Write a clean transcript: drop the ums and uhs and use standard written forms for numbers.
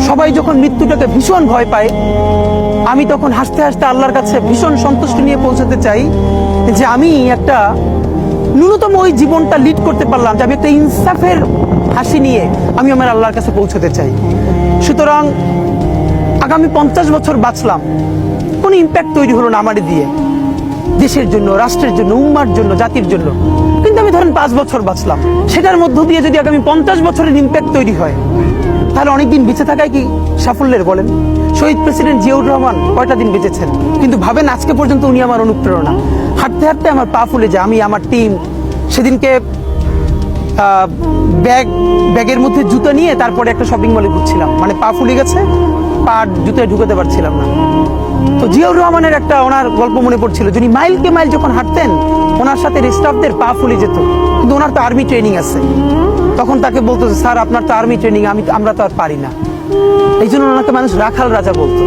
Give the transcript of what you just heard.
সবাই যখন মৃত্যুটাকে ভীষণ ভয় পায়, আমি তখন হাসতে হাসতে আল্লাহর কাছে ভীষণ সন্তুষ্টি নিয়ে পৌঁছাতে চাই যে আমি একটা ন্যূনতম ওই জীবনটা লিড করতে পারলাম, যে আমি একটা ইনসাফের হাসি নিয়ে আমি আমার আল্লাহর কাছে পৌঁছাতে চাই। সুতরাং আগামী 50 বছর বাঁচলাম, কোনো ইম্প্যাক্ট তৈরি হলো না আমারে দিয়ে, দেশের জন্য, রাষ্ট্রের জন্য, উম্মার জন্য, জাতির জন্য। কিন্তু আমি ধরেন 5 বছর বাঁচলাম, সেটার মধ্য দিয়ে যদি আগামী 50 বছরের ইম্প্যাক্ট তৈরি হয়, তাহলে অনেকদিন বেঁচে থাকায় কি সাফল্যের বলেন? শহীদ প্রেসিডেন্ট জিয়াউর রহমান কয়টা দিন বেঁচেছেন, কিন্তু ভাবেন আজকে পর্যন্ত উনি আমার অনুপ্রেরণা। হাঁটতে হাঁটতে আমার পা ফুলে যায়, আমি আমার টিম সেদিনকে ব্যাগের মধ্যে জুতো নিয়ে তারপরে একটা শপিং মলে ঘুরছিলাম, মানে পা ফুলে গেছে, পা জুতোয় ঢুকাতে পারছিলাম না। তো জিয়াউর রহমানের একটা ওনার গল্প মনে পড়ছিল, যিনি মাইলকে মাইল যখন হাঁটতেন ওনার সাথে স্টাফদের পা ফুলে যেত, কিন্তু ওনার তো আর্মি ট্রেনিং আছে। তখন তাকে বলতো, স্যার আপনার তো আর্মি ট্রেনিং, আমরা তো আর পারি না। এই জন্য ওনাকে মানুষ রাখাল রাজা বলতো।